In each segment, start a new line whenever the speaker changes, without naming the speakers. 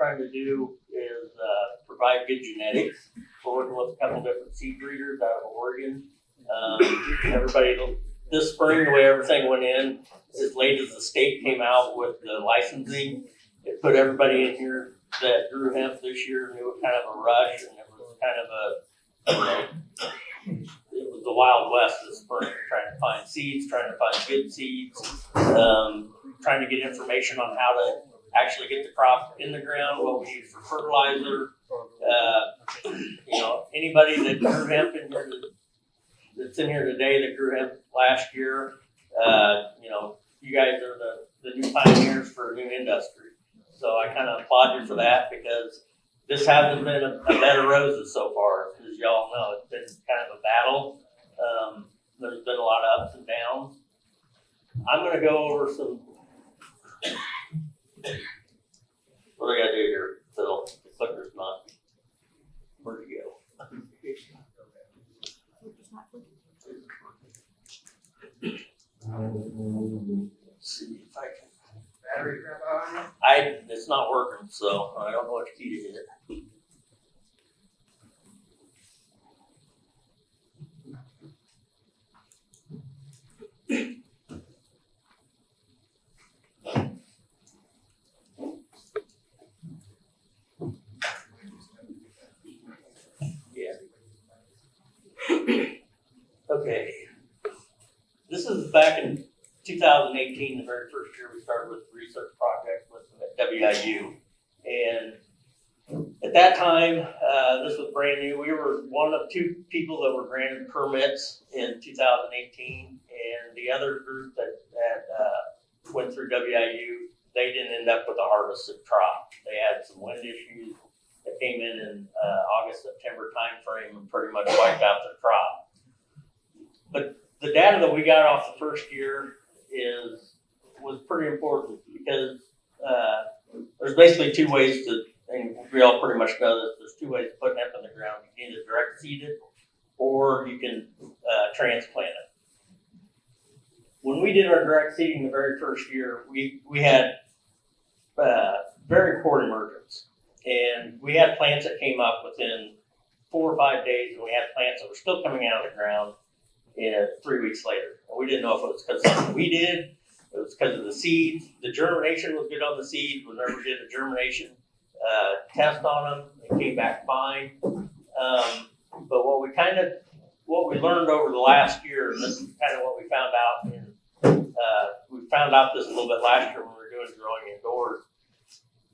trying to do is provide good genetics. We're working with a couple different seed breeders out of Oregon. Everybody, this spring, the way everything went in, as late as the state came out with the licensing, it put everybody in here that grew hemp this year knew it kind of a rush, and it was kind of it was the Wild West this spring, trying to find seeds, trying to find good seeds, trying to get information on how to actually get the crop in the ground, what we use for fertilizer. Anybody that grew hemp in here that's in here today that grew hemp last year, you guys are the new pioneers for a new industry. So I kind of applaud you for that, because this hasn't been a bed of roses so far. As y'all know, it's been kind of a battle. There's been a lot of ups and downs. I'm going to go over some. What do I got to do here, Phil? The clicker's not. Where'd it go? Let's see if I can.
Battery crap on?
It's not working, so I don't know which key to hit. Okay. This is back in 2018, the very first year we started with the research project with WIU. And at that time, this was brand new. We were one of two people that were granted permits in 2018. And the other group that went through WIU, they didn't end up with a harvested crop. They had some wind issues that came in August, September timeframe and pretty much wiped out their crop. But the data that we got off the first year was pretty important, because there's basically two ways to, and we all pretty much know this, there's two ways to put hemp in the ground. You can either direct seed it, or you can transplant it. When we did our direct seeding the very first year, we had very poor emergence. And we had plants that came up within 4 or 5 days, and we had plants that were still coming out of the ground 3 weeks later. And we didn't know if it was because of something we did, it was because of the seeds. The germination was good on the seeds. We never did a germination test on them. It came back fine. But what we learned over the last year, and this is kind of what we found out we found out this a little bit last year when we were doing growing indoors,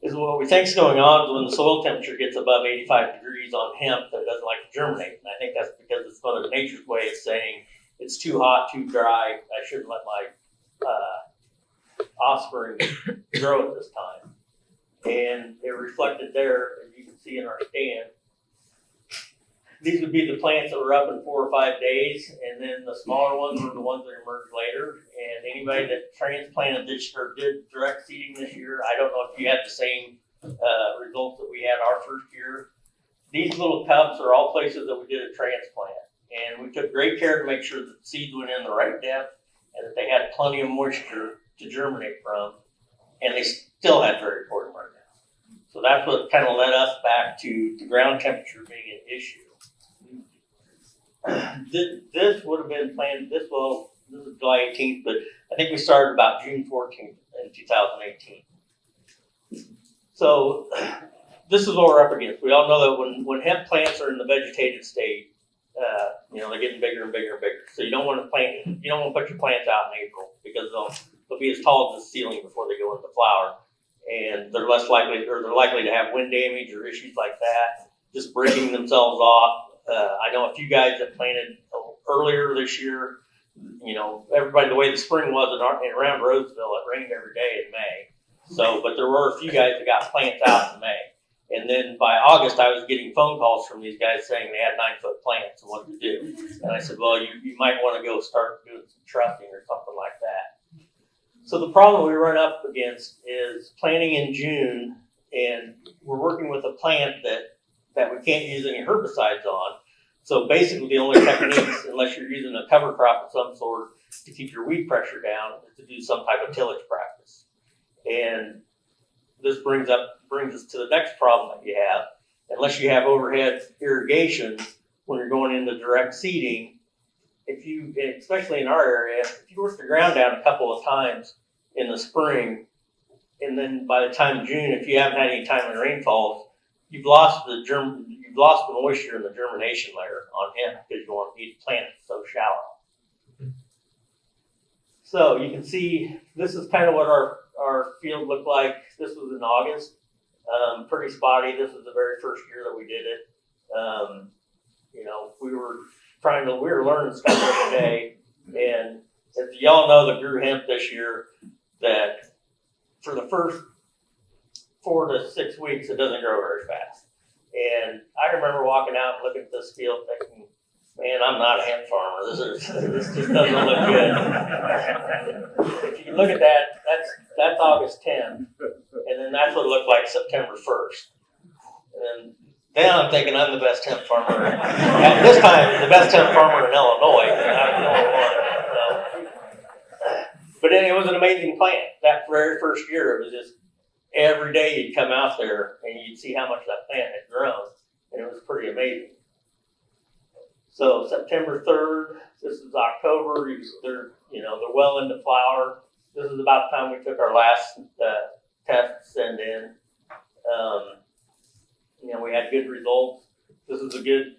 is what we think is going on is when the soil temperature gets above 85 degrees on hemp, that it doesn't like to germinate. And I think that's because it's Mother Nature's way of saying it's too hot, too dry. I shouldn't let my offspring grow at this time. And it reflected there, as you can see in our stand. These would be the plants that were up in 4 or 5 days, and then the smaller ones were the ones that emerged later. And anybody that transplanted this or did direct seeding this year, I don't know if you had the same results that we had our first year. These little cups are all places that we did a transplant. And we took great care to make sure that the seeds went in the right depth and that they had plenty of moisture to germinate from. And they still had very poor emergence. So that's what kind of led us back to the ground temperature being an issue. This would have been planned, this is July 18th, but I think we started about June 14th in 2018. So this is what we're up against. We all know that when hemp plants are in the vegetated state, they're getting bigger and bigger and bigger. So you don't want to put your plants out in April, because they'll be as tall as the ceiling before they go into flower. And they're likely to have wind damage or issues like that, just breaking themselves off. I know a few guys that planted earlier this year. Everybody, the way the spring was around Roseville, it rained every day in May. So, but there were a few guys that got plants out in May. And then by August, I was getting phone calls from these guys saying they had 9-foot plants and what to do. And I said, well, you might want to go start doing some trussing or something like that. So the problem we run up against is planting in June, and we're working with a plant that we can't use any herbicides on. So basically the only techniques, unless you're using a cover crop of some sort to keep your weed pressure down, is to do some type of tillage practice. And this brings us to the next problem that you have. Unless you have overhead irrigation when you're going into direct seeding, especially in our area, if you work the ground down a couple of times in the spring, and then by the time June, if you haven't had any timely rainfalls, you've lost the moisture in the germination layer on hemp because you plant it so shallow. So you can see this is kind of what our field looked like. This was in August. Pretty spotty. This was the very first year that we did it. We were learning stuff every day. And as y'all know that grew hemp this year, that for the first 4 to 6 weeks, it doesn't grow very fast. And I remember walking out and looking at this field thinking, man, I'm not a hemp farmer. This just doesn't look good. If you look at that, that's August 10th. And then that's what it looked like September 1st. And then I'm thinking I'm the best hemp farmer. At this time, the best hemp farmer in Illinois. But then it was an amazing plant. That very first year, it was just every day you'd come out there and you'd see how much that plant had grown. And it was pretty amazing. So September 3rd, this is October, they're well into flower. This is about the time we took our last test send in. We had good results. This is a good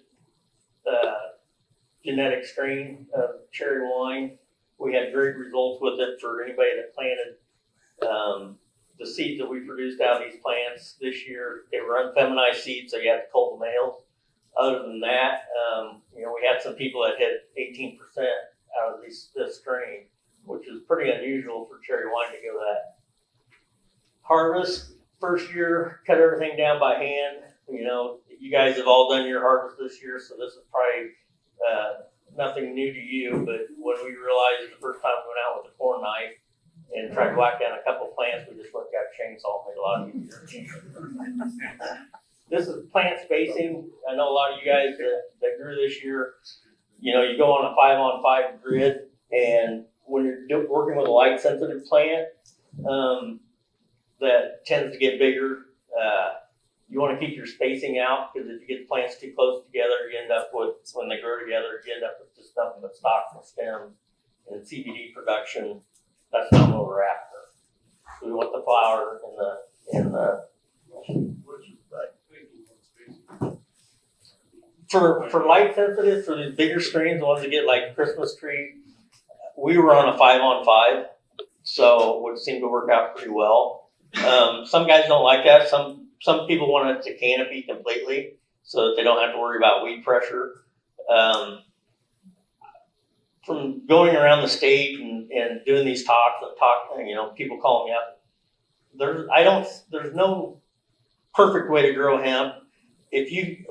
genetic strain of cherry wine. We had great results with it for anybody that planted. The seeds that we produced out of these plants this year, they were unfeminized seeds, so you have to cull the males. Other than that, we had some people that hit 18% out of this strain, which is pretty unusual for cherry wine to go that. Harvest, first year, cut everything down by hand. You guys have all done your harvest this year, so this is probably nothing new to you, but when we realized the first time we went out with a corn knife and tried to whack down a couple of plants, we just looked at a chainsaw and made it a lot easier. This is plant spacing. I know a lot of you guys that grew this year, you go on a 5-on-5 grid, and when you're working with a light sensitive plant that tends to get bigger, you want to keep your spacing out, because if you get the plants too close together, you end up with, when they grow together, you end up with just nothing but stalks and stems. And CBD production, that's not what we're after. We want the flower in the For light sensitive, for these bigger strains, the ones that get like Christmas tree, we were on a 5-on-5, so which seemed to work out pretty well. Some guys don't like that. Some people want it to canopy completely so that they don't have to worry about weed pressure. From going around the state and doing these talks, people call me up. There's no perfect way to grow hemp.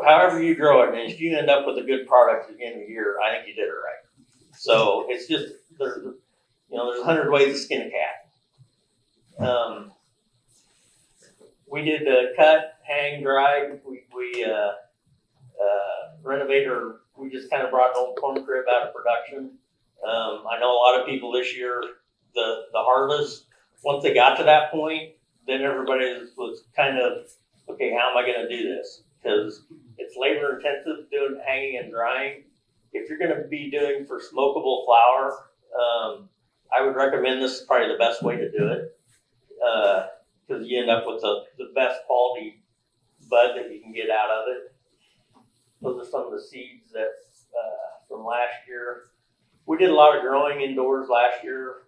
However you grow it, and if you end up with a good product at the end of the year, I think you did it right. So it's just there's 100 ways to skin a cat. We did the cut, hang, dry. We renovated, or we just kind of brought an old corn crib out of production. I know a lot of people this year, the harvest, once they got to that point, then everybody was kind of, okay, how am I going to do this? Because it's labor intensive doing hanging and drying. If you're going to be doing for smokable flower, I would recommend this is probably the best way to do it, because you end up with the best quality bud that you can get out of it. Those are some of the seeds that from last year. We did a lot of growing indoors last year.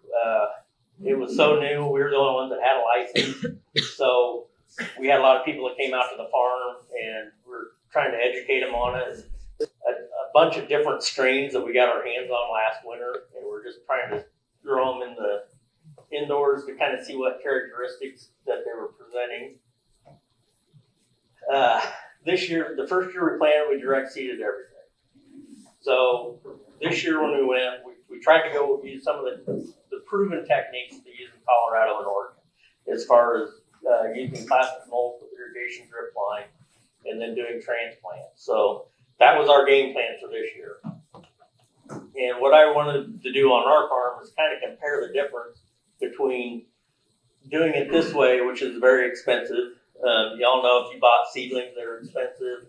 It was so new. We were the only ones that had a license. So we had a lot of people that came out to the farm, and we're trying to educate them on it. A bunch of different strains that we got our hands on last winter, and we're just trying to grow them in the indoors to kind of see what characteristics that they were presenting. This year, the first year we planted, we direct seeded everything. So this year when we went, we tried to go use some of the proven techniques to use in Colorado and Oregon, as far as using plastic molds with irrigation drip line and then doing transplants. So that was our game plan for this year. And what I wanted to do on our farm is kind of compare the difference between doing it this way, which is very expensive. Y'all know if you bought seedlings, they're expensive.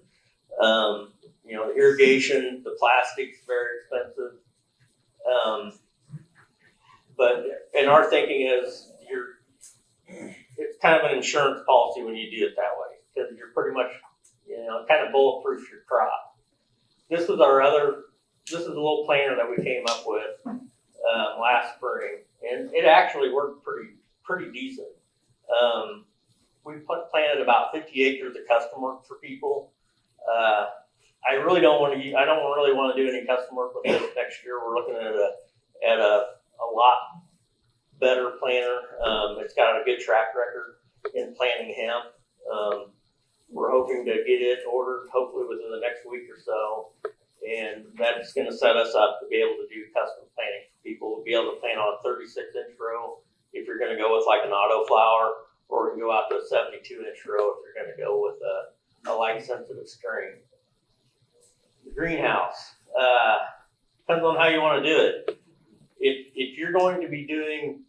The irrigation, the plastic's very expensive. And our thinking is it's kind of an insurance policy when you do it that way, because you're pretty much, kind of bulletproof your crop. This is a little planter that we came up with last spring, and it actually worked pretty decent. We planted about 50 acres of custom work for people. I don't really want to do any custom work with this next year. We're looking at a lot better planter. It's got a good track record in planting hemp. We're hoping to get it ordered hopefully within the next week or so, and that's going to set us up to be able to do custom planting for people. We'll be able to plant on a 36-inch row if you're going to go with like an auto flower, or we can go out to a 72-inch row if you're going to go with a light-sensitive strain. The greenhouse depends on how you want to do it. If you're going to be doing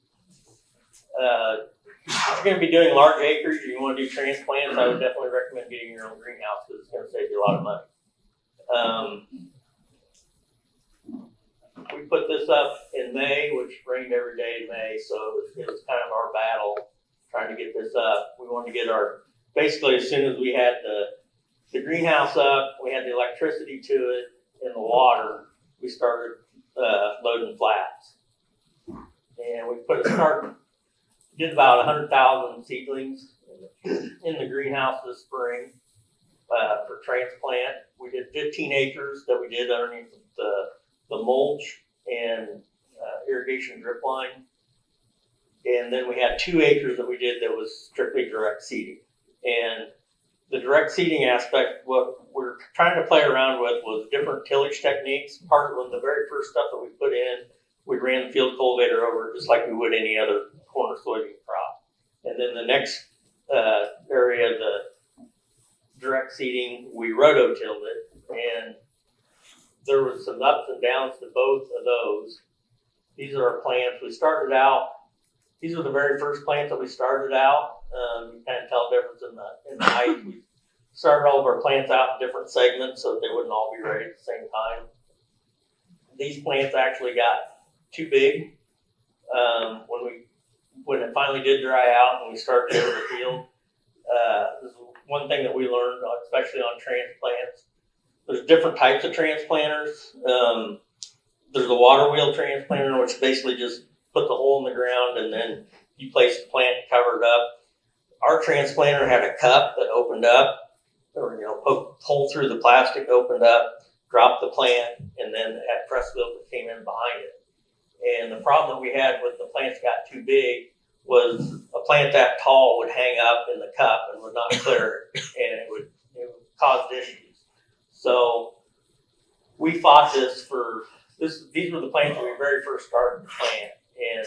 large acres, you want to do transplants, I would definitely recommend getting your own greenhouse because it's going to save you a lot of money. We put this up in May, which rained every day in May, so it was kind of our battle trying to get this up. We wanted to get basically as soon as we had the greenhouse up, we had the electricity to it and the water, we started loading flats. And we did about 100,000 seedlings in the greenhouse this spring for transplant. We did 15 acres that we did underneath the mulch and irrigation drip line. And then we had 2 acres that we did that was strictly direct seeding. And the direct seeding aspect, what we're trying to play around with was different tillage techniques. Part of the very first stuff that we put in, we ran the field cultivator over it just like we would any other corn or soybean crop. And then the next area, the direct seeding, we rototilled it. And there was some ups and downs to both of those. These are our plants. These are the very first plants that we started out. You kind of tell the difference in the height. We started all of our plants out in different segments so that they wouldn't all be ready at the same time. These plants actually got too big when it finally did dry out and we started to go to the field. This is one thing that we learned, especially on transplants. There's different types of transplanters. There's a water wheel transplanter, which basically just put the hole in the ground and then you place the plant and cover it up. Our transplanter had a cup that opened up, or poked a hole through the plastic, opened up, dropped the plant, and then it had press wheels that came in behind it. And the problem that we had with the plants got too big was a plant that tall would hang up in the cup and would not clear it, and it would cause issues. So we fought this. These were the plants that we very first started to plant, and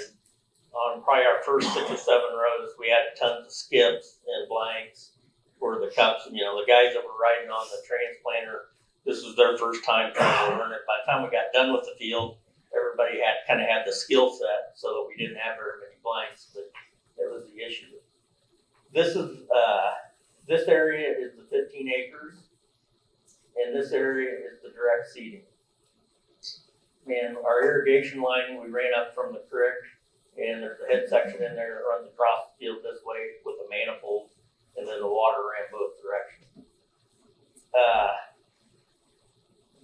on probably our first 6 or 7 rows, we had tons of skips and blanks for the cups. And the guys that were riding on the transplanter, this was their first time trying to learn it. By the time we got done with the field, everybody had the skill set, so that we didn't have very many blanks. But it was the issue. This area is the 15 acres, and this area is the direct seeding. And our irrigation line, we ran up from the creek, and there's a head section in there that runs across the field this way with a manifold, and then the water ran both directions.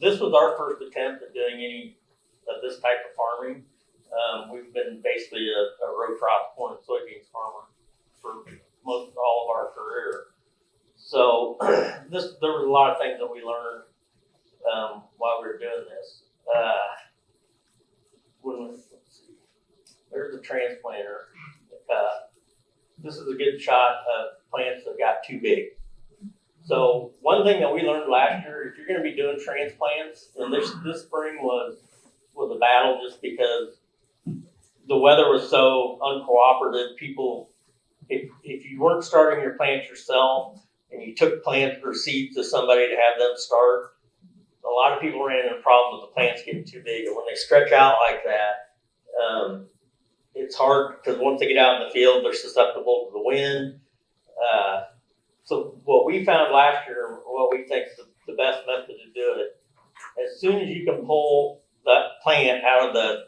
This was our first attempt at doing any of this type of farming. We've been basically a row crop corn and soybeans farmer for most all of our career. So there was a lot of things that we learned while we were doing this. There's the transplanter. This is a good shot of plants that got too big. So one thing that we learned last year, if you're going to be doing transplants, and this spring was a battle just because the weather was so uncooperative. People, if you weren't starting your plants yourself and you took plants or seeds to somebody to have them start, a lot of people ran into problems with the plants getting too big. And when they stretch out like that, it's hard because once they get out in the field, they're susceptible to the wind. So what we found last year, what we think is the best method to do it, as soon as you can pull that plant out of the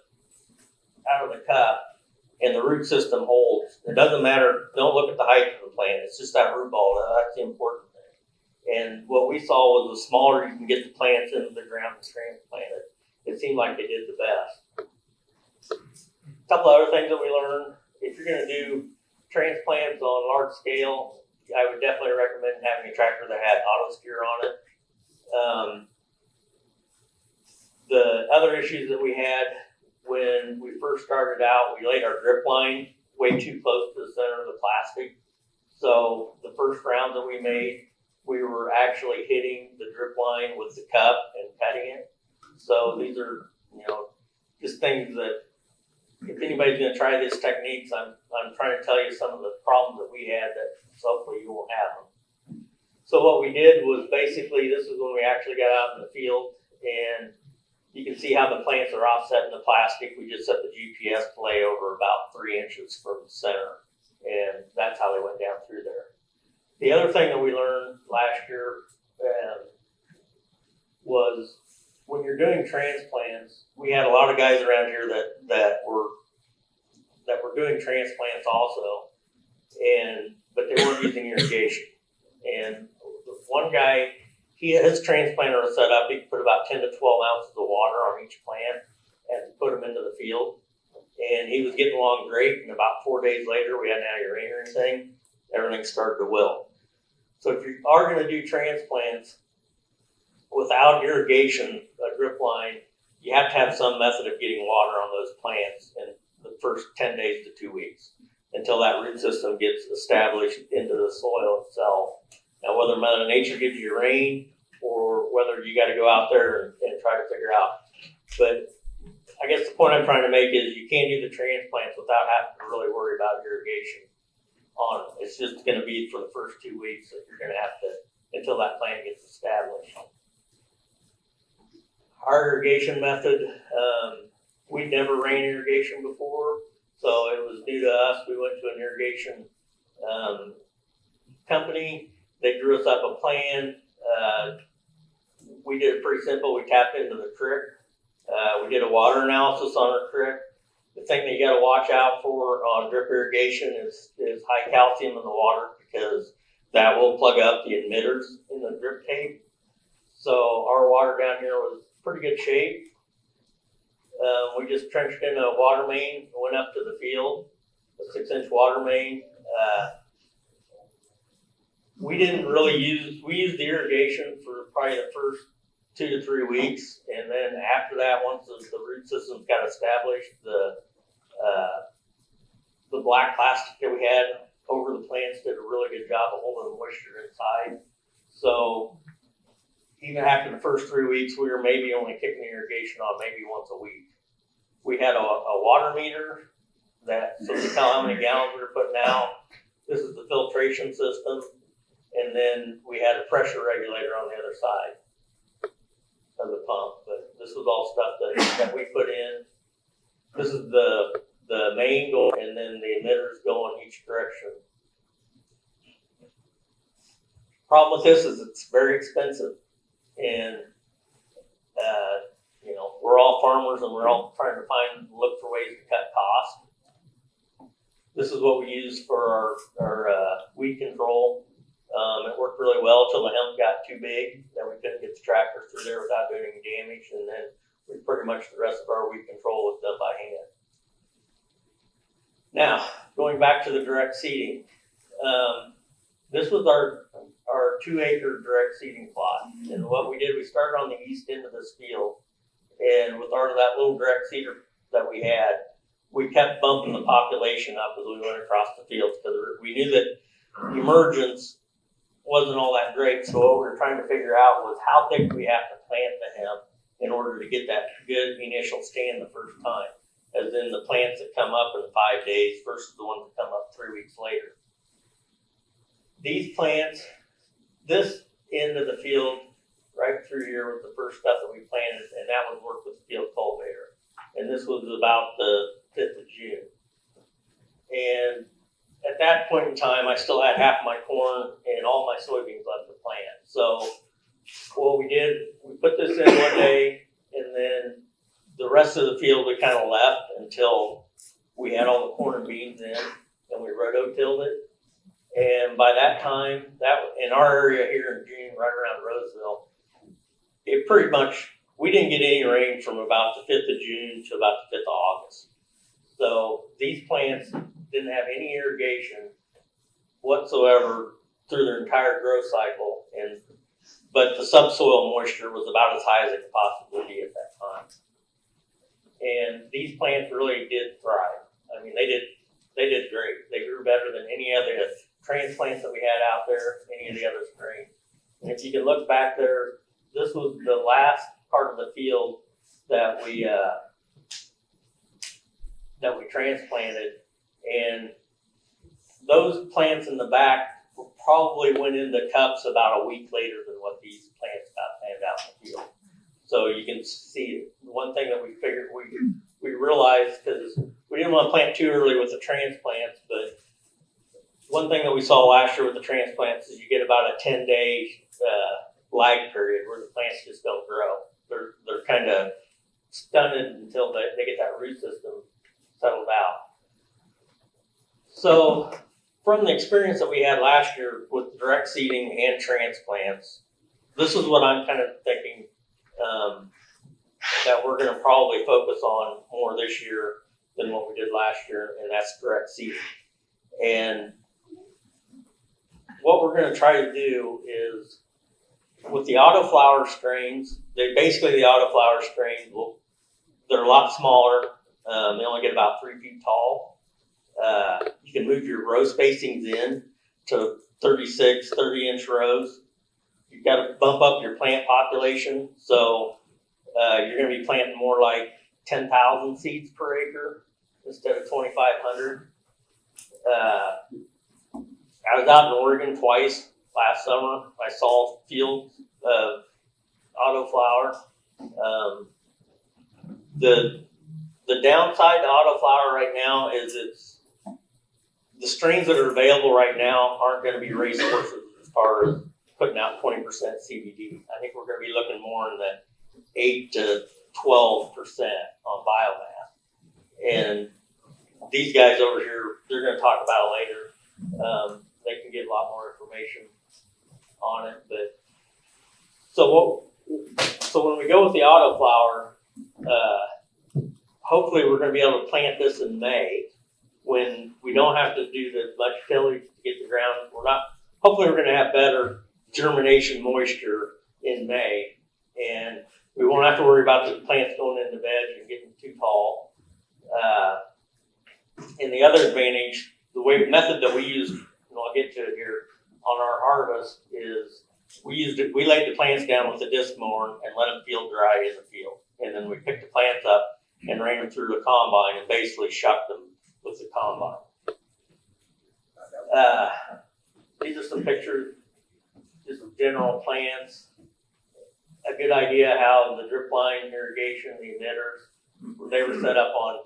cup and the root system holds, it doesn't matter. Don't look at the height of the plant. It's just that root ball. That's the important thing. And what we saw was the smaller you can get the plants into the ground and transplant it seemed like they did the best. A couple other things that we learned: if you're going to do transplants on large scale, I would definitely recommend having a tractor that had auto steer on it. The other issues that we had when we first started out, we laid our drip line way too close to the center of the plastic. So the first round that we made, we were actually hitting the drip line with the cup and cutting it. So these are, just things that if anybody's going to try these techniques, I'm trying to tell you some of the problems that we had that hopefully you won't have them. So what we did was basically, this is when we actually got out in the field, and you can see how the plants are offset in the plastic. We just set the GPS play over about 3 inches from the center, and that's how they went down through there. The other thing that we learned last year was when you're doing transplants, we had a lot of guys around here that were doing transplants also, but they weren't using irrigation. And one guy, his transplanter was set up. He could put about 10 to 12 ounces of water on each plant and put them into the field. And he was getting along great. And about 4 days later, we hadn't had any rain or anything. Everything started to wilt. So if you are going to do transplants without irrigation, a drip line, you have to have some method of getting water on those plants in the first 10 days to 2 weeks until that root system gets established into the soil itself. Now, whether Mother Nature gives you rain or whether you got to go out there and try to figure out. But I guess the point I'm trying to make is you can't do the transplants without having to really worry about irrigation on them. It's just going to be for the first 2 weeks that you're going to have to, until that plant gets established. Our irrigation method, we'd never ran irrigation before, so it was new to us. We went to an irrigation company. They drew us up a plan. We did it pretty simple. We tapped into the creek. We did a water analysis on our creek. The thing that you got to watch out for on drip irrigation is high calcium in the water, because that will plug up the emitters in the drip tape. So our water down here was pretty good shape. We just trenched in a water main, went up to the field, a 6-inch water main. We didn't really we used the irrigation for probably the first 2 to 3 weeks. And then after that, once the root systems got established, the black plastic that we had over the plants did a really good job of holding the moisture inside. So even after the first 3 weeks, we were maybe only kicking the irrigation on maybe once a week. We had a water meter so we tell how many gallons we were putting out. This is the filtration system. And then we had a pressure regulator on the other side of the pump. But this was all stuff that we put in. This is the main going, and then the emitters go in each direction. Problem with this is it's very expensive. And, we're all farmers, and we're all trying to look for ways to cut costs. This is what we use for our weed control. It worked really well until the hemp got too big. Then we couldn't get the tractor through there without doing any damage. And then pretty much the rest of our weed control was done by hand. Now, going back to the direct seeding. This was our 2-acre direct seeding plot. And what we did, we started on the east end of this field. And with that little direct seeder that we had, we kept bumping the population up as we went across the fields, because we knew that emergence wasn't all that great. So what we were trying to figure out was how thick do we have to plant the hemp in order to get that good initial stand the first time, as in the plants that come up in 5 days versus the ones that come up 3 weeks later. These plants, this end of the field right through here was the first stuff that we planted, and that was worked with the field cultivator. And this was about the 5th of June. And at that point in time, I still had half my corn and all my soybeans left to plant. So what we did, we put this in one day, and then the rest of the field we kind of left until we had all the corn and beans in, and we rototilled it. And by that time, that in our area here in June, right around Roseville, it pretty much, we didn't get any rain from about the 5th of June to about the 5th of August. So these plants didn't have any irrigation whatsoever through their entire growth cycle, but the subsoil moisture was about as high as it could possibly be at that time. And these plants really did thrive. I mean, they did great. They grew better than any other transplants that we had out there, any of the other strains. And if you can look back there, this was the last part of the field that we transplanted, and those plants in the back probably went into cups about a week later than what these plants got planted out in the field. So you can see one thing that we figured we realized, because we didn't want to plant too early with the transplants, but one thing that we saw last year with the transplants is you get about a 10-day lag period where the plants just don't grow. They're kind of stunted until they get that root system settled out. So from the experience that we had last year with direct seeding and transplants, this is what I'm kind of thinking that we're going to probably focus on more this year than what we did last year, and that's direct seeding. And what we're going to try to do is, with the autoflower strains, the autoflower strains, they're a lot smaller. They only get about 3 feet tall. You can move your row spacings in to 36, 30-inch rows. You've got to bump up your plant population. So you're going to be planting more like 10,000 seeds per acre instead of 2,500. I was out in Oregon twice last summer. I saw fields of autoflower. The downside to autoflower right now is the strains that are available right now aren't going to be racehorses as far as putting out 20% CBD. I think we're going to be looking more in the 8 to 12% on biomass. And these guys over here, they're going to talk about it later. They can give a lot more information on it. But so when we go with the autoflower, hopefully we're going to be able to plant this in May when we don't have to do the much tillage to get the ground. Hopefully we're going to have better germination moisture in May, and we won't have to worry about the plants going into veg and getting too tall. And the other advantage, the method that we used, and I'll get to it here, on our harvest is we laid the plants down with the disc mower and let them field dry in the field. And then we picked the plants up and ran them through the combine and basically shucked them with the combine. These are some pictures, just some general plants. A good idea how the drip line irrigation, the emitters, they were set up on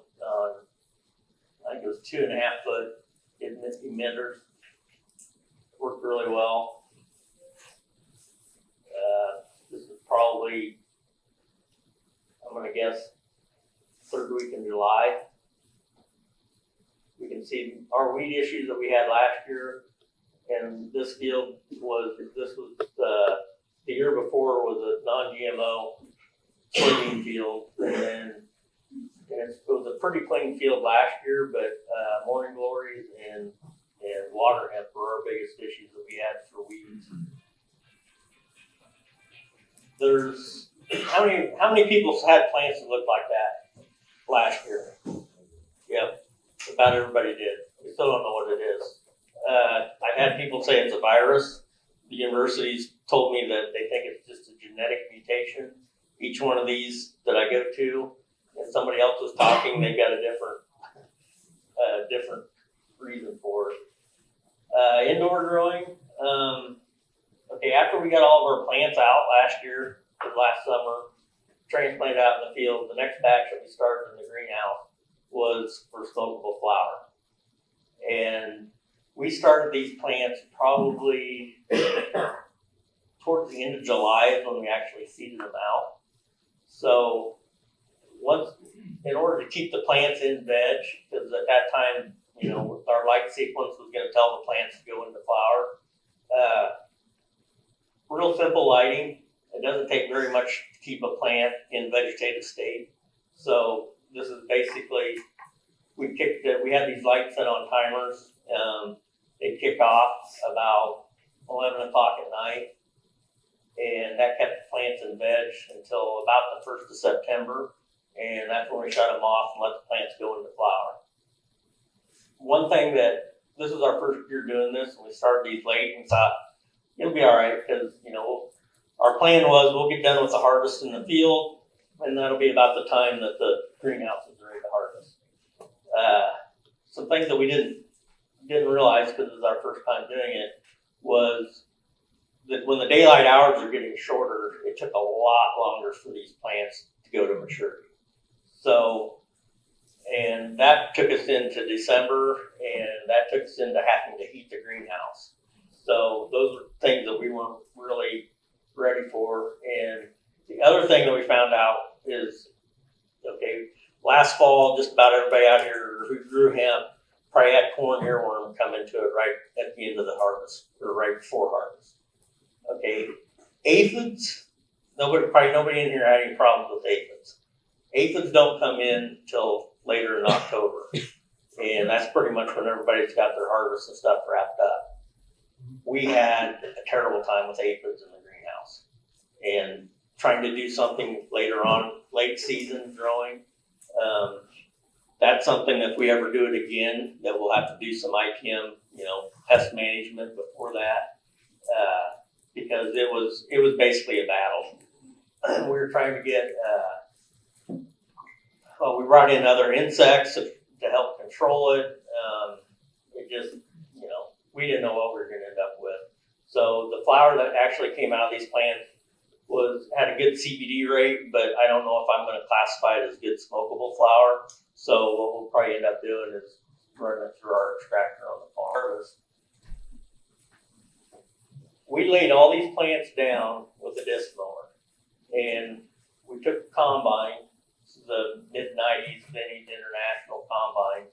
I think it was 2.5 foot emitters. Worked really well. This is probably, I'm going to guess, 3rd week in July. We can see our weed issues that we had last year, and this field was the year before was a non-GMO soybean field, and it was a pretty clean field last year, but morning glories and water hemp were our biggest issues that we had for weeds. There's how many people had plants that looked like that last year? Yep, about everybody did. We still don't know what it is. I've had people say it's a virus. The universities told me that they think it's just a genetic mutation. Each one of these that I go to, and somebody else was talking, they've got a different reason for it. Indoor growing. Okay, after we got all of our plants out last summer, transplanted out in the field, the next batch that we started in the greenhouse was for smokable flower. And we started these plants probably towards the end of July is when we actually seeded them out. So in order to keep the plants in veg, because at that time, our light sequence was going to tell the plants to go into flower. Real simple lighting. It doesn't take very much to keep a plant in vegetative state. So this is basically, we had these lights set on timers. They kick off about 11 o'clock at night. And that kept the plants in veg until about the 1st of September. And that's when we shut them off and let the plants go into flower. One thing this is our first year doing this, and we started these late and thought it'll be all right because, our plan was we'll get done with the harvest in the field, and that'll be about the time that the greenhouse is ready to harvest. Some things that we didn't realize because it was our first time doing it was that when the daylight hours are getting shorter, it took a lot longer for these plants to go to maturity. So, and that took us into December, and that took us into having to heat the greenhouse. So those are things that we weren't really ready for. And the other thing that we found out is, last fall, just about everybody out here who grew hemp probably had corn earworm come into it right at the end of the harvest, or right before harvest. Aphids, nobody in here had any problems with aphids. Aphids don't come in till later in October. And that's pretty much when everybody's got their harvest and stuff wrapped up. We had a terrible time with aphids in the greenhouse. And trying to do something later on, late season growing, that's something that if we ever do it again, that we'll have to do some IPM, pest management before that. Because it was basically a battle. We were trying to get, we brought in other insects to help control it. It just, we didn't know what we were going to end up with. So the flower that actually came out of these plants had a good CBD rate, but I don't know if I'm going to classify it as good smokable flower. So what we'll probably end up doing is running it through our extractor on the harvest. We laid all these plants down with a disc mower, and we took a combine, this is the mid-90s vintage international combine,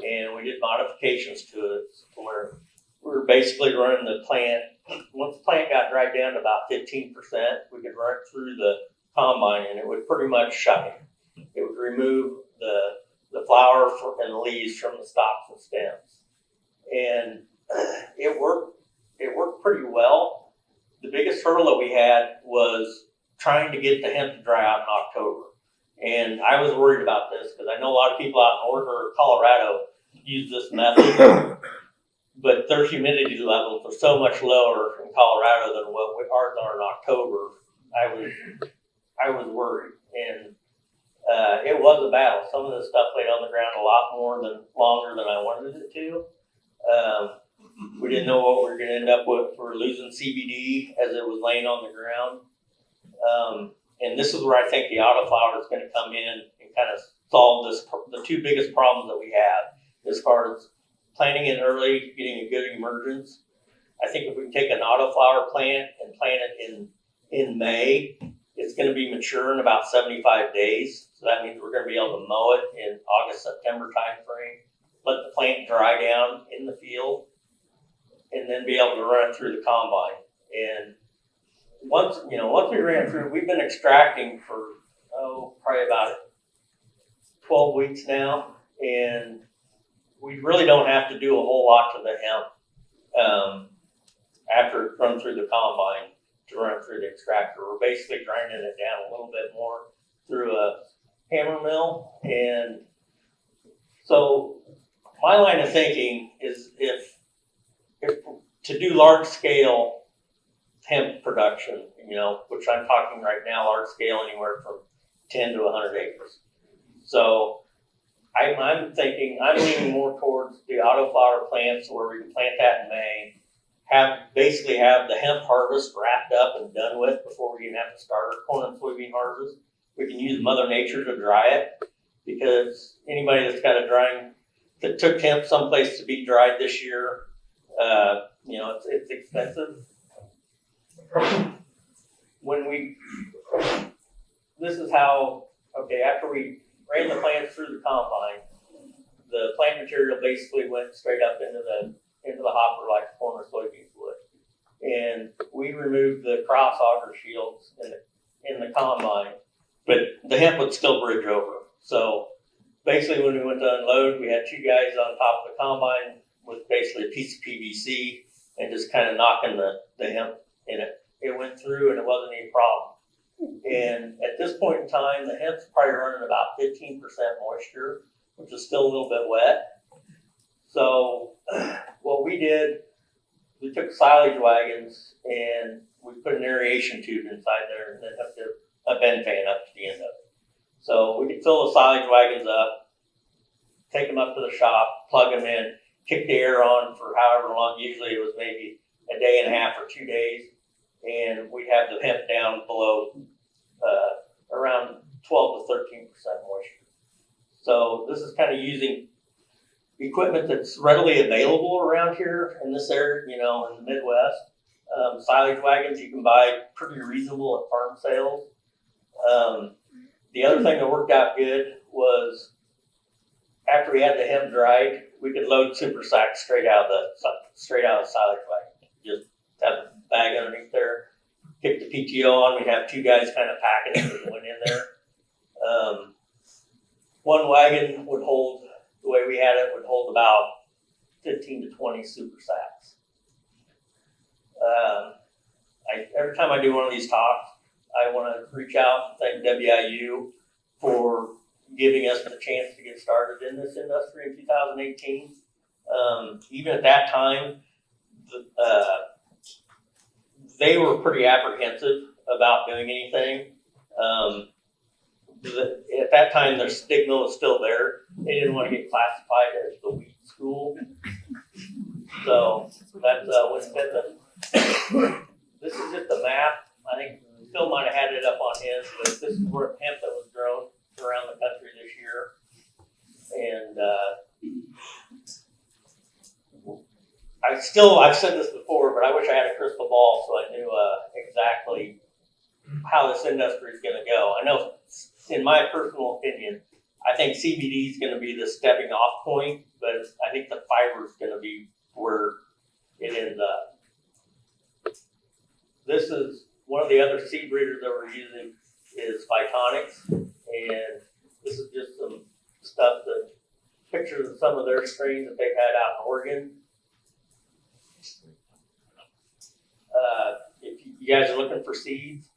and we did modifications to it where we were basically running the plant. Once the plant got dried down to about 15%, we could run it through the combine, and it would pretty much shuck it. It would remove the flower and the leaves from the stalks and stems, and it worked pretty well. The biggest hurdle that we had was trying to get the hemp to dry out in October. And I was worried about this because I know a lot of people out in Colorado use this method, but their humidity levels are so much lower in Colorado than what ours are in October. I was worried, and it was a battle. Some of this stuff laid on the ground a lot longer than I wanted it to. We didn't know what we were going to end up with. We were losing CBD as it was laying on the ground. And this is where I think the autoflower is going to come in and kind of solve the two biggest problems that we have as far as planting it early, getting a good emergence. I think if we can take an autoflower plant and plant it in May, it's going to be mature in about 75 days. So that means we're going to be able to mow it in August, September timeframe, let the plant dry down in the field, and then be able to run it through the combine. And once we ran through, we've been extracting for, probably about 12 weeks now. And we really don't have to do a whole lot to the hemp after it's run through the combine to run it through the extractor. We're basically grinding it down a little bit more through a hammer mill. And so my line of thinking is if to do large scale hemp production, which I'm talking right now, large scale anywhere from 10 to 100 acres. So I'm leaning more towards the autoflower plants where we can plant that in May, have the hemp harvest wrapped up and done with before we even have to start our corn and soybean harvest. We can use Mother Nature to dry it, because anybody that's got a drying that took hemp someplace to be dried this year. It's expensive. This is how, after we ran the plants through the combine, the plant material basically went straight up into the hopper like corn or soybeans would. And we removed the cross auger shields in the combine, but the hemp would still bridge over. So basically when we went to unload, we had two guys on top of the combine with basically a piece of PVC and just kind of knocking the hemp in it. It went through and it wasn't any problem. And at this point in time, the hemp's probably running about 15% moisture, which is still a little bit wet. So what we did, we took silage wagons and we put an aeration tube inside there and then hooked a vent fan up to the end of it. So we could fill the silage wagons up, take them up to the shop, plug them in, kick the air on for however long. Usually it was maybe a day and a half or 2 days. And we'd have the hemp down below around 12 to 13% moisture. So this is kind of using equipment that's readily available around here in this area, in the Midwest. Silage wagons you can buy pretty reasonable at farm sales. The other thing that worked out good was after we had the hemp dried, we could load super sacks straight out of the silage wagon. Just have a bag underneath there, kick the PTO on. We'd have two guys kind of packing it as it went in there. One wagon would hold, the way we had it, would hold about 15 to 20 super sacks. Every time I do one of these talks, I want to reach out and thank WIU for giving us the chance to get started in this industry in 2018. Even at that time, they were pretty apprehensive about doing anything. At that time, their stigma was still there. They didn't want to get classified as the weed school. So that's what's been. This is just a map. I think Phil might have had it up on his, but this is where hemp that was grown around the country this year. And I've said this before, but I wish I had a crystal ball so I knew exactly how this industry is going to go. I know, in my personal opinion, I think CBD is going to be the stepping off point, but I think the fiber is going to be where it ends up. This is one of the other seed breeders that we're using is Phytonics, and this is just some stuff that pictures of some of their strains that they've had out in Oregon. If you guys are looking for seeds,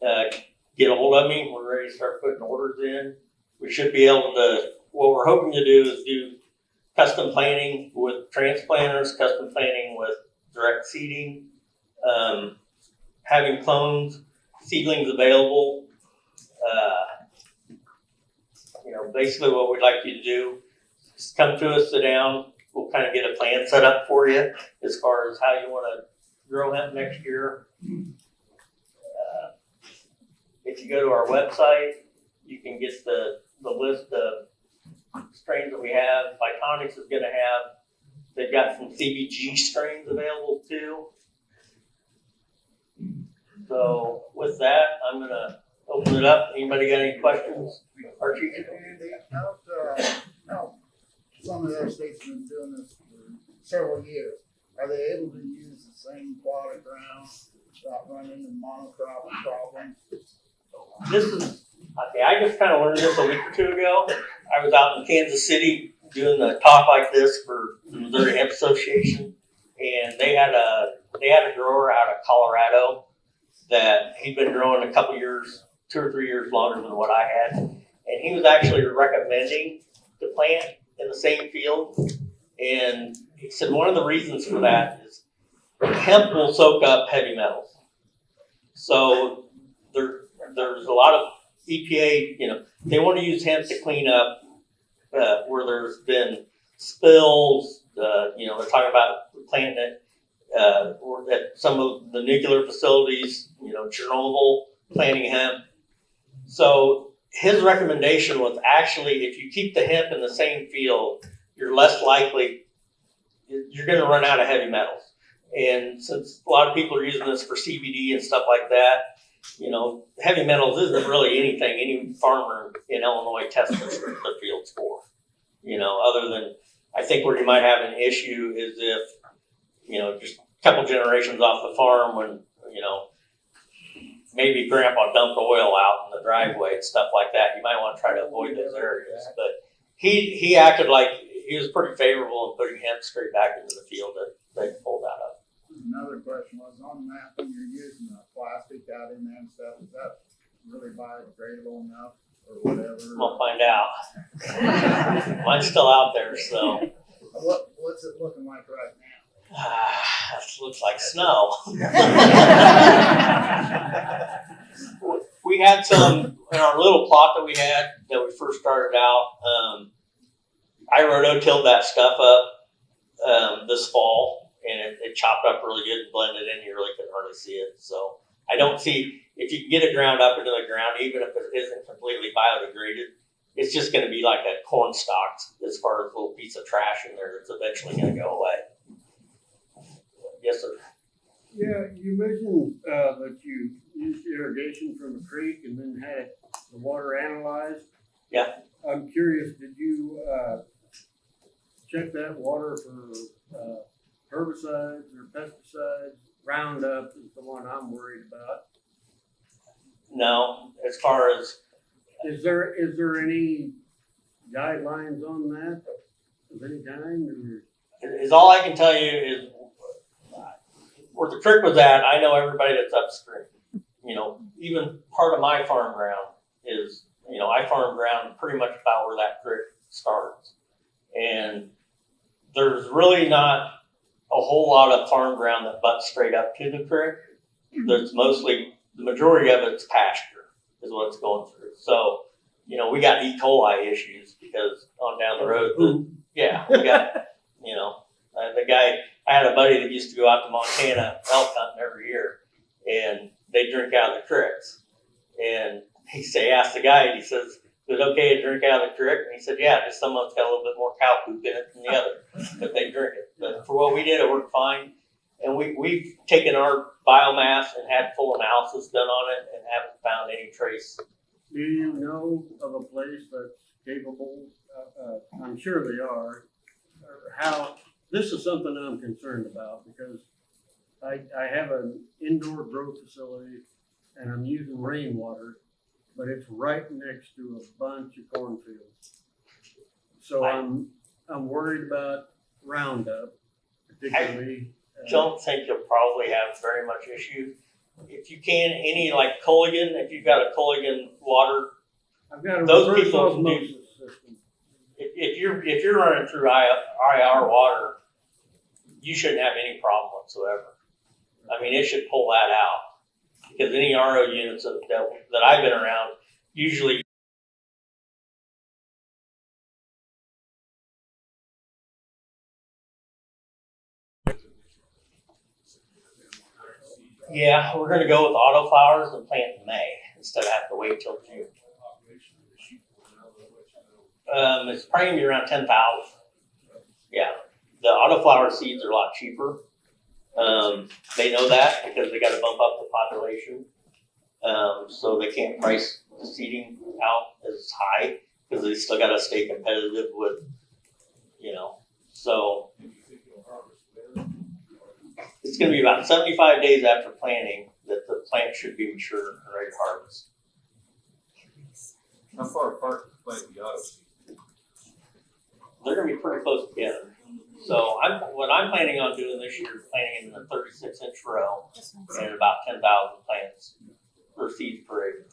get a hold of me. We're ready to start putting orders in. We should be able to, what we're hoping to do is do custom planting with transplanters, custom planting with direct seeding, having clones, seedlings available. Basically what we'd like you to do is come to us, sit down. We'll kind of get a plan set up for you as far as how you want to grow hemp next year. If you go to our website, you can get the list of strains that we have. Phytonics is going to have, they've got some CBG strains available too. So with that, I'm going to open it up. Anybody got any questions? Archie?
Now, some of the other states have been doing this for several years. Are they able to use the same plot of ground without running into monocrop problems?
This is, I just kind of learned this a week or two ago. I was out in Kansas City doing a talk like this for the Missouri Hemp Association, and they had a grower out of Colorado that he'd been growing a couple years, 2 or 3 years longer than what I had, and he was actually recommending to plant in the same field. And he said one of the reasons for that is hemp will soak up heavy metals. So there's a lot of EPA, they want to use hemp to clean up where there's been spills. They're talking about planting it or at some of the nuclear facilities, Chernobyl, planting hemp. So his recommendation was actually if you keep the hemp in the same field, you're less likely, you're going to run out of heavy metals. And since a lot of people are using this for CBD and stuff like that, you know, heavy metals isn't really anything any farmer in Illinois tests their fields for. You know, other than, I think where you might have an issue is if, you know, just a couple generations off the farm when, you know, maybe grandpa dumped oil out in the driveway and stuff like that. You might want to try to avoid those areas. But he acted like he was pretty favorable in putting hemp straight back into the field that they pulled out of.
Another question was on that, when you're using the plastic out in there and stuff, is that really biodegradable enough or whatever?
We'll find out. Mine's still out there, so.
What's it looking like right now?
It looks like snow. We had some in our little plot that we had that we first started out. I rototilled that stuff up this fall, and it chopped up really good and blended in. You really couldn't hardly see it. So I don't see, if you can get it ground up into the ground, even if it isn't completely biodegraded, it's just going to be like a corn stalk as far as a little piece of trash in there that's eventually going to go away. Yes, sir.
Yeah, you mentioned that you used irrigation from a creek and then had the water analyzed.
Yeah.
I'm curious, did you check that water for herbicides or pesticides? Roundup is the one I'm worried about.
No, as far as,
Is there any guidelines on that of any kind? Or?
is all I can tell you is where the creek was at. I know everybody that's upstream. You know, even part of my farm ground is, you know, I farm ground pretty much about where that creek starts. And there's really not a whole lot of farm ground that butts straight up to the creek. There's mostly, the majority of it's pasture is what it's going through. So, you know, we got E. coli issues because on down the road, we got, you know, the guy, I had a buddy that used to go out to Montana elk hunting every year, and they drink out of the creeks. And he asked the guide, he says, is it okay to drink out of the creek? And he said, yeah, just some of it's got a little bit more cow poop in it than the other, but they drink it. But for what we did, it worked fine. And we've taken our biomass and had full analysis done on it and haven't found any trace.
Do you know of a place that's capable? I'm sure they are. Or how? This is something I'm concerned about because I have an indoor grow facility and I'm using rainwater, but it's right next to a bunch of cornfields. So I'm worried about Roundup, particularly.
I don't think you'll probably have very much issue. If you can, any like Culligan, if you've got a Culligan water,
I've got a
those
reverse
people
osmosis system.
if you're running through IR water, you shouldn't have any problem whatsoever. I mean, it should pull that out because any RO units that I've been around usually. Yeah, we're going to go with autoflowers and plant in May instead of having to wait till June. It's probably going to be around 10,000. Yeah, the autoflower seeds are a lot cheaper. They know that because they got to bump up the population. So they can't price the seeding out as high because they still got to stay competitive with, you know, so. It's going to be about 75 days after planting that the plant should be mature and ready to harvest.
How far apart is the plant the auto seed?
They're going to be pretty close together. So what I'm planning on doing this year is planting in a 36-inch row and about 10,000 plants per seed per acre.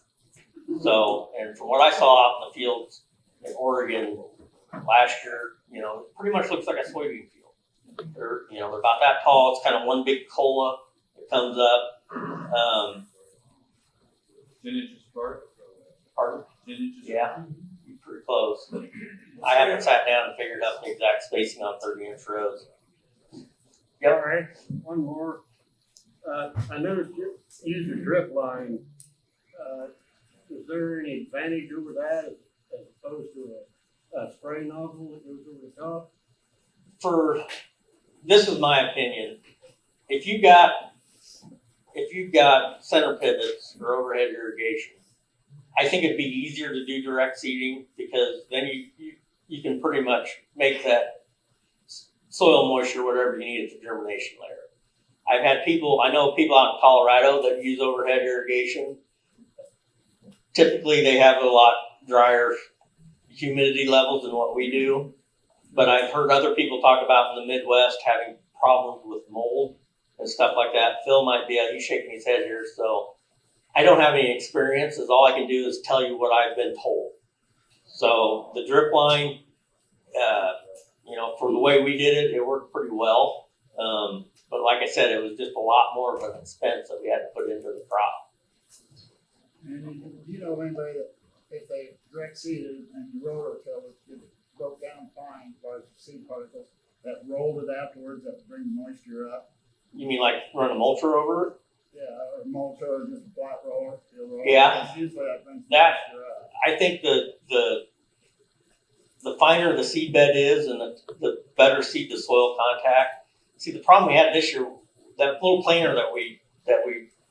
So, and from what I saw out in the fields in Oregon last year, you know, it pretty much looks like a soybean field. They're about that tall. It's kind of one big cola that comes up.
10 inches apart?
Pardon?
10 inches?
Yeah, pretty close. I haven't sat down and figured out the exact spacing on 30-inch rows.
Yep. All right, one more. I noticed you used a drip line. Is there any advantage over that as opposed to a spray nozzle that goes over the top?
This is my opinion. If you've got center pivots or overhead irrigation, I think it'd be easier to do direct seeding because then you can pretty much make that soil moisture whatever you need at the germination layer. I know people out in Colorado that use overhead irrigation. Typically they have a lot drier humidity levels than what we do. But I've heard other people talk about in the Midwest having problems with mold and stuff like that. Phil might be, he's shaking his head here, so I don't have any experience. All I can do is tell you what I've been told. So the drip line, for the way we did it, it worked pretty well. But like I said, it was just a lot more of an expense that we had to put into the crop.
And do you know of anybody that if they direct seeded and rototilled it broke down fine by seed particles that rolled it afterwards that bring moisture up?
You mean like run a mulcher over it?
Yeah, or mulch or just a flat roller, steel roller.
Yeah.
Because usually that brings
That-
moisture up.
I think the finer the seed bed is and the better seed to soil contact. See, the problem we had this year, that little planer that we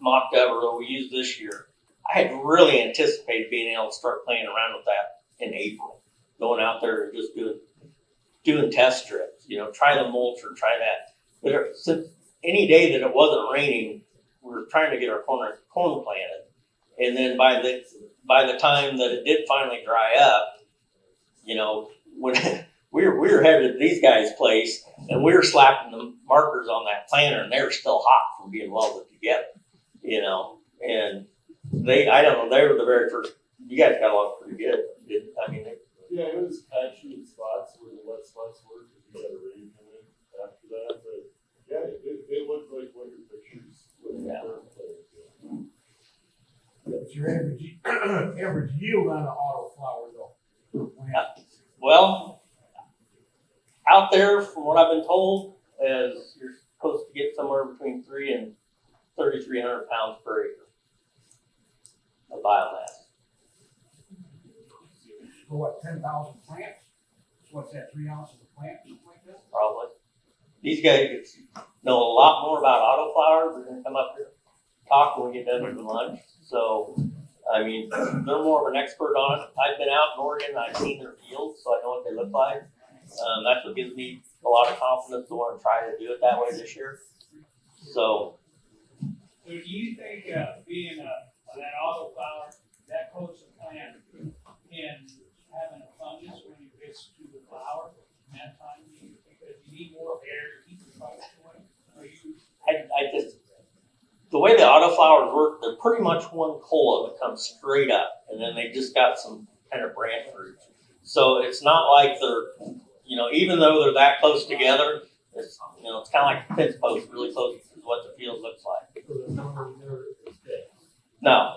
mocked up or that we used this year, I had really anticipated being able to start playing around with that in April. Going out there and just doing test strips, try the mulch or try that. But since any day that it wasn't raining, we were trying to get our corn planted. And then by the time that it did finally dry up, when we were headed to these guys' place and we were slapping the markers on that planter and they were still hot from being welded together, and I don't know, they were the very first. You guys got along pretty good.
Yeah, it was patchy in spots where the wet spots were because we had a rain come in after that. But yeah, it looked like what your pictures looked
Yeah.
like.
What's your average yield on an autoflower though?
Well, out there, from what I've been told, is you're supposed to get somewhere between 300 and 3,300 pounds per acre of biomass.
For what, 10,000 plants? What's that, 3 ounces a plant, something like that?
Probably. These guys know a lot more about autoflowers. They're going to come up here talk when we get done with lunch. So, they're more of an expert on it. I've been out in Oregon. I've seen their fields, so I know what they look like. That's what gives me a lot of confidence to want to try to do it that way this year. So
So do you think being that autoflower that close to plant and having a fungus when it gets to the flower, and that time because you need more air to keep the fungus away?
the way the autoflowers work, they're pretty much one cola that comes straight up, and then they just got some kind of branch roots. So it's not like they're, even though they're that close together, it's it's kind of like a fence post, really close to what the field looks like. No,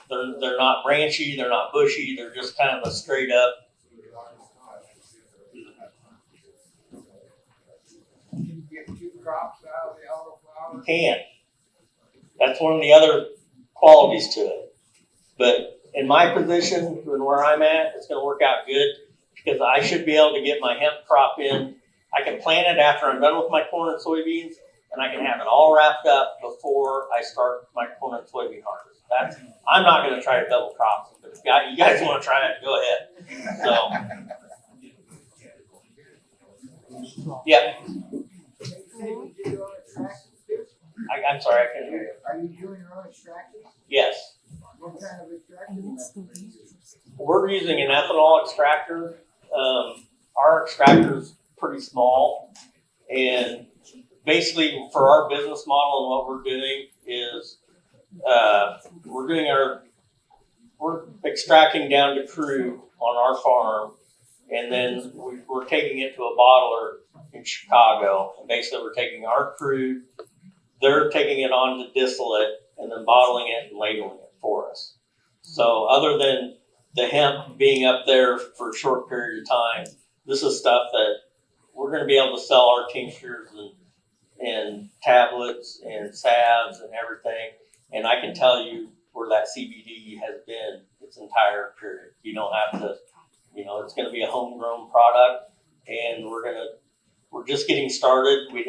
they're not branchy, they're not bushy, they're just kind of a straight up.
Can you get 2 crops out of the autoflower?
You can. That's one of the other qualities to it. But in my position and where I'm at, it's going to work out good because I should be able to get my hemp crop in. I can plant it after I'm done with my corn and soybeans, and I can have it all wrapped up before I start my corn and soybean harvest. I'm not going to try to double crop, but if you guys want to try it, go ahead. So, yeah. I'm sorry, I couldn't hear you.
Are you doing your own extraction?
Yes.
What kind of extraction?
We're using an ethanol extractor. Our extractor's pretty small, and basically for our business model and what we're doing is we're extracting down to crude on our farm, and then we're taking it to a bottler in Chicago. And basically, we're taking our crude, they're taking it on to distillate, and then bottling it and labeling it for us. So other than the hemp being up there for a short period of time, this is stuff that we're going to be able to sell our tinctures and tablets and salves and everything. And I can tell you where that CBD has been its entire period. You don't have to, You know, it's gonna be a homegrown product, and we're just getting started. We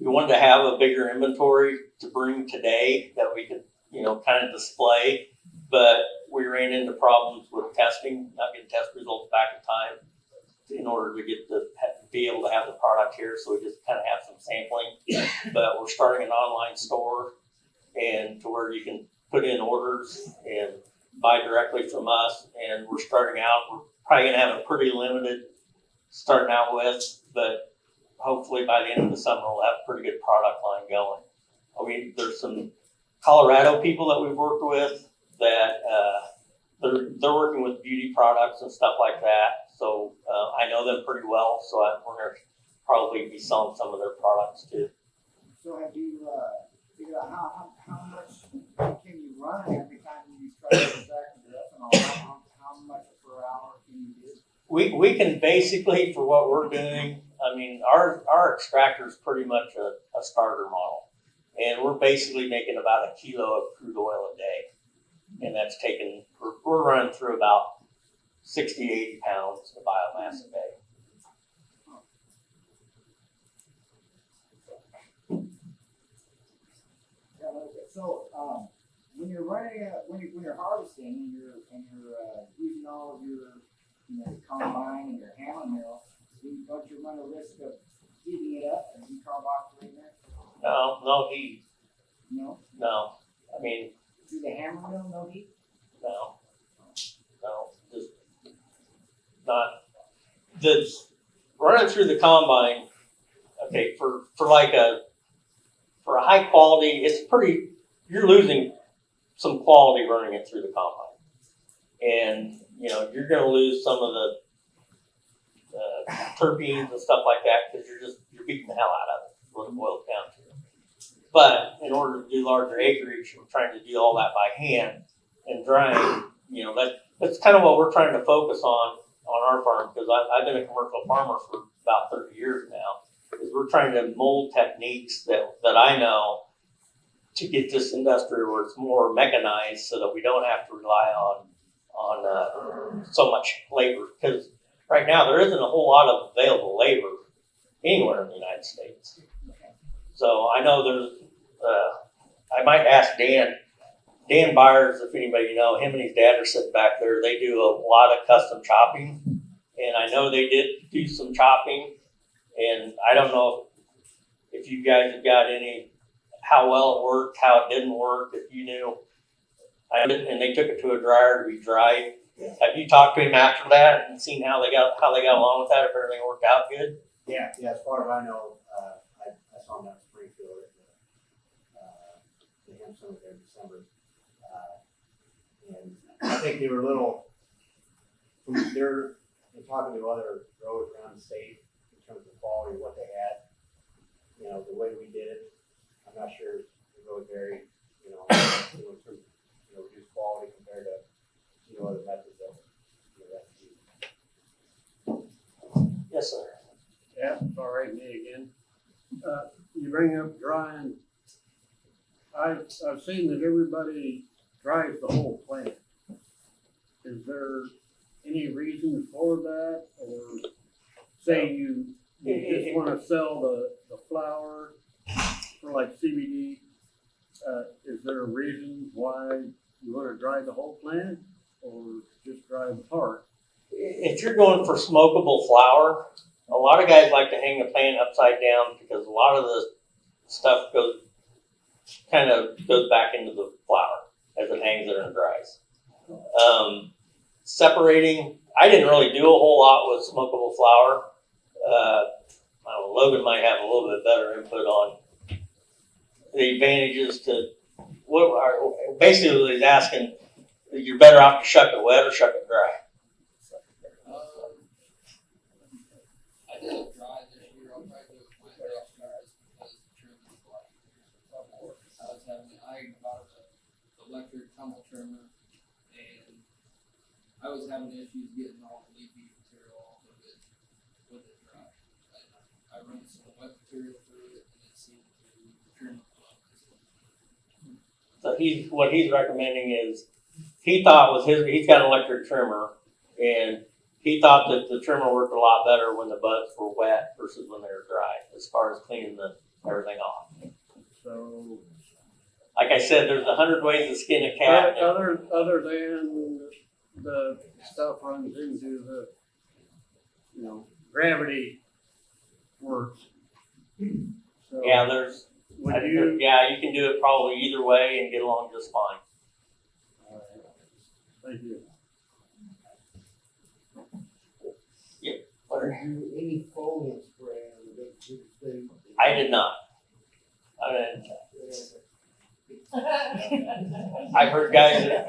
wanted to have a bigger inventory to bring today that we could, you know, kind of display, but we ran into problems with testing, not getting test results back in time in order to be able to have the product here. So we just kind of have some sampling, but we're starting an online store, and to where you can put in orders and buy directly from us. And we're starting out, we're probably gonna have a pretty limited starting out with, but hopefully by the end of the summer, we'll have a pretty good product line going. I mean, there's some Colorado people that we've worked with that, they're working with beauty products and stuff like that. So, I know them pretty well, so we're gonna probably be selling some of their products too.
So have you, figured out how much can you run every time you try to extract the ethanol? How much per hour can you do?
We can basically, for what we're doing, I mean, our extractor is pretty much a starter model. And we're basically making about a kilo of crude oil a day. And that's we're running through about 60, 80 pounds of biomass a day.
Yeah, okay. So, when you're running, when you're harvesting and you're using all of your, you know, combine and your hammer mill, don't you run a risk of heating it up and decarboxylating it?
No heat.
No?
No. I mean,
Through the hammer mill, no heat?
no, just not. Running through the combine, okay, for a high quality, you're losing some quality running it through the combine. And, you know, you're gonna lose some of the terpenes and stuff like that because you're beating the hell out of it, is what it boils down to. But in order to do larger acreage, we're trying to do all that by hand and drying. You know, that's kind of what we're trying to focus on our farm, because I've been a commercial farmer for about 30 years now. Is we're trying to mold techniques that I know to get this industry where it's more mechanized, so that we don't have to rely on so much labor. Because right now there isn't a whole lot of available labor anywhere in the United States. So I know I might ask Dan Byers, if anybody know, him and his dad are sitting back there. They do a lot of custom chopping, and I know they did do some chopping, and I don't know if you guys have got how well it worked, how it didn't work, if you knew. And they took it to a dryer to be dried. Have you talked to him after that and seen how they got along with that, if everything worked out good?
Yeah, as far as I know, I saw them down in Springfield at the Hemp Summit there in December. And I think they were they're talking to other growers around the state in terms of quality of what they had. You know, the way we did it, I'm not sure it really varied, in terms of, reduced quality compared to, other methods that,
Yes, sir.
Yeah, all right, me again. You bring up drying. I've seen that everybody dries the whole plant. Is there any reason for that, or say you just want to sell the flower for like CBD? Is there a reason why you want to dry the whole plant, or just dry the part?
If you're going for smokable flower, a lot of guys like to hang the plant upside down, because a lot of the stuff goes back into the flower as it hangs there and dries. Separating, I didn't really do a whole lot with smokable flower. I don't know, Logan might have a little bit better input on the advantages to basically he's asking, you're better off to shuck it wet or shuck it dry.
I did it dry this year. I'll probably do it wet next year just because the trim is black. I bought an electric tumble trimmer, and I was having issues getting all the leafy material off of it with it dry. I run some wet material through it, and it seemed to trim it up.
So what he's recommending is, he thought he's got an electric trimmer, and he thought that the trimmer worked a lot better when the buds were wet versus when they were dry, as far as cleaning everything off.
So,
Like I said, there's 100 ways to skin a cat.
other than the stuff runs into the, gravity works. So
Yeah, there's.
would you?
Yeah, you can do it probably either way and get along just fine.
Thank you.
Or do any foliage spray on the big thing?
I did not. I mean, I've heard guys that.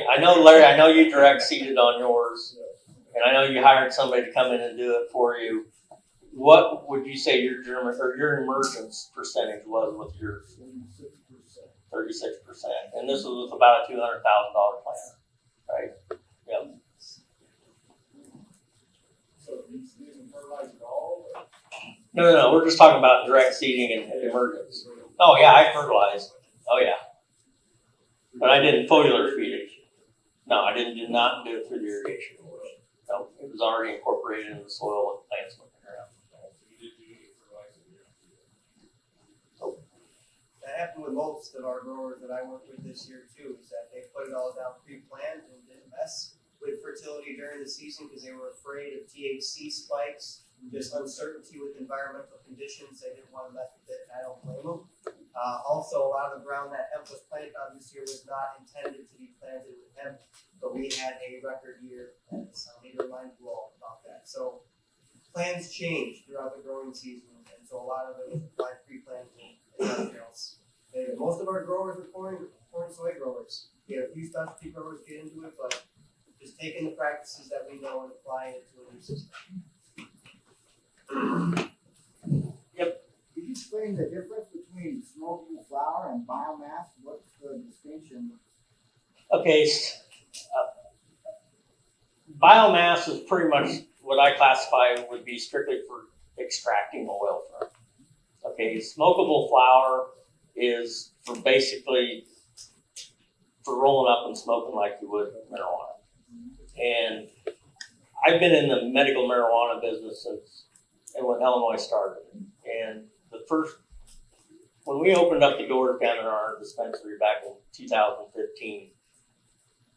I know, Larry, I know you direct seeded on yours, and I know you hired somebody to come in and do it for you. What would you say your your emergence percentage was with yours? 36%. And this was with about a $200,000 plant, right? Yep.
So you didn't fertilize at all? Or?
No. We're just talking about direct seeding and emergence. Oh yeah, I fertilized. Oh yeah. But I didn't foliar feed it. No, I did not do it through the irrigation. No, it was already incorporated in the soil when the plants went around.
That happened with most of our growers that I worked with this year too, is that they put it all down pre-planned and didn't mess with fertility during the season because they were afraid of THC spikes, just uncertainty with environmental conditions. They didn't want to mess with it, and I don't blame them. Also, a lot of the ground that hemp was planted on this year was not intended to be planted with hemp, but we had a record year, and so I need to remind you all about that. So plans change throughout the growing season, and so a lot of it was applied pre-planting and nothing else. And most of our growers are corn soy growers. We have a few specialty growers get into it, but just taking the practices that we know and applying it to a new system.
Could you explain the difference between smokable flower and biomass? What's the distinction?
Okay, biomass is pretty much what I classify would be strictly for extracting oil from. Okay, smokable flower is for basically for rolling up and smoking like you would marijuana. And I've been in the medical marijuana business since when Illinois started. And when we opened up the doors down in our dispensary back in 2015,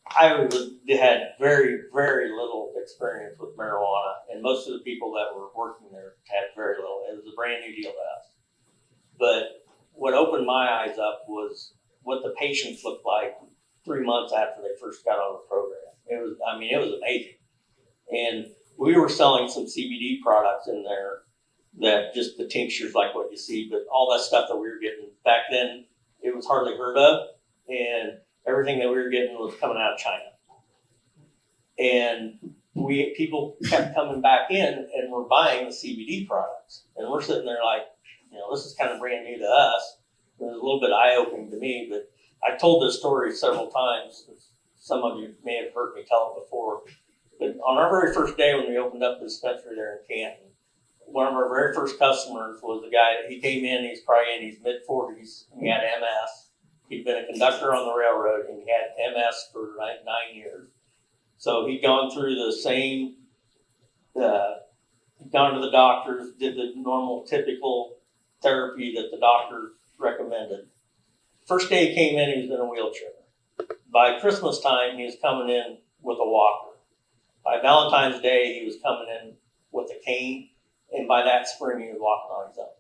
I had very, very little experience with marijuana, and most of the people that were working there had very little. It was a brand new deal to us. But what opened my eyes up was what the patients looked like 3 months after they first got on the program. It was amazing. And we were selling some CBD products in there that just the tinctures like what you see, but all that stuff that we were getting back then, it was hardly heard of, and everything that we were getting was coming out of China. And people kept coming back in and were buying the CBD products. And we're sitting there like, this is kind of brand new to us. It was a little bit eye-opening to me, but I've told this story several times. Some of you may have heard me tell it before. But on our very first day when we opened up the dispensary there in Canton, one of our very first customers was a guy. He came in, he's probably in his mid-40s, and he had MS. He'd been a conductor on the railroad, and he had MS for 9 years. So he'd gone through the same, gone to the doctors, did the normal, typical therapy that the doctor recommended. First day he came in, he was in a wheelchair. By Christmas time, he was coming in with a walker. By Valentine's Day, he was coming in with a cane, and by that spring, he was walking on his own.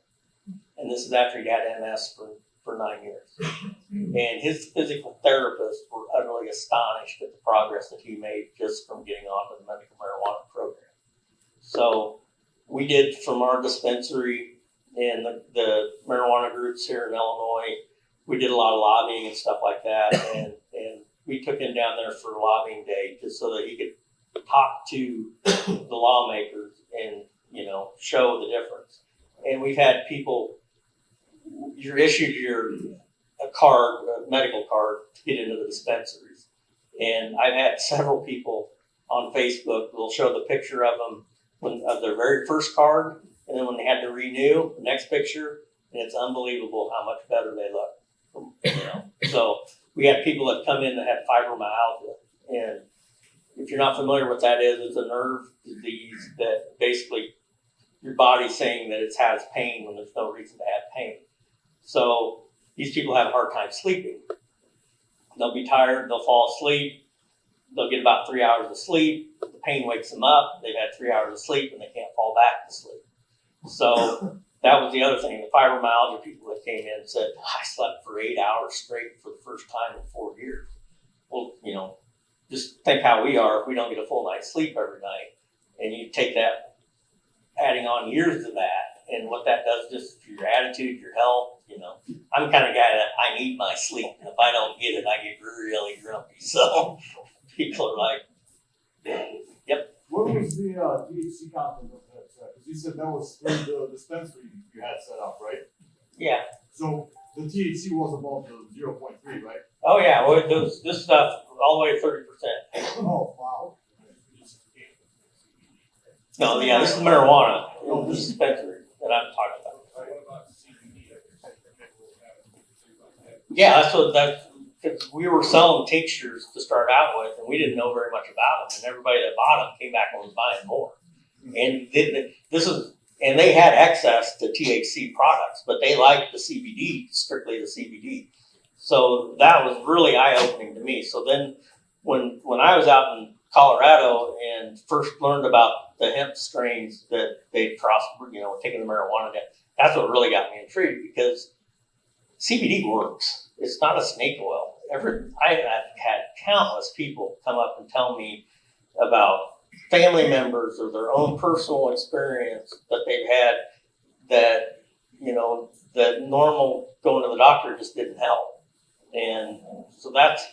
And this is after he had MS for 9 years. And his physical therapists were utterly astonished at the progress that he made just from getting off of the medical marijuana program. So we did from our dispensary and the marijuana groups here in Illinois, we did a lot of lobbying and stuff like that. And we took him down there for lobbying day just so that he could talk to the lawmakers and, show the difference. And we've had people, you're issued a medical card to get into the dispensaries. And I've had several people on Facebook, they'll show the picture of them of their very first card, and then when they had to renew, the next picture, and it's unbelievable how much better they look. So we had people that come in that had fibromyalgia, and if you're not familiar with that is, it's a nerve disease that basically your body's saying that it has pain when there's no reason to have pain. So these people have a hard time sleeping. They'll be tired, they'll fall asleep, they'll get about 3 hours of sleep, the pain wakes them up, they've had 3 hours of sleep and they can't fall back to sleep. So that was the other thing, the fibromyalgia people that came in said, I slept for 8 hours straight for the first time in 4 years. Well, you know, just think how we are if we don't get a full night's sleep every night, and you take that, adding on years to that, and what that does just for your attitude, your health, you know. I'm the kind of guy that I need my sleep, and if I don't get it, I get really grumpy. So people are like, yep.
What was the THC content of that? Because you said that was in the dispensary you had set up, right?
Yeah.
So the THC was about the 0.3, right?
Oh yeah, well, this stuff all the way to 30%.
Oh, wow.
No, yeah, this is marijuana. This is dispensary that I'm talking about. Yeah, because we were selling tinctures to start out with, and we didn't know very much about them, and everybody that bought them came back and was buying more. And and they had access to THC products, but they liked the CBD, strictly the CBD. So that was really eye-opening to me. So then when I was out in Colorado and first learned about the hemp strains that they crossed, you know, taking the marijuana down, that's what really got me intrigued, because CBD works. It's not a snake oil. I have had countless people come up and tell me about family members or their own personal experience that they've had that, you know, that normal going to the doctor just didn't help. And so that's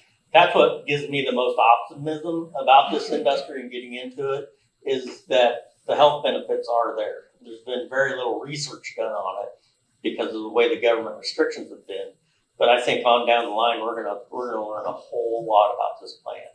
what gives me the most optimism about this industry and getting into it, is that the health benefits are there. There's been very little research done on it because of the way the government restrictions have been. But I think on down the line, we're gonna learn a whole lot about this plant.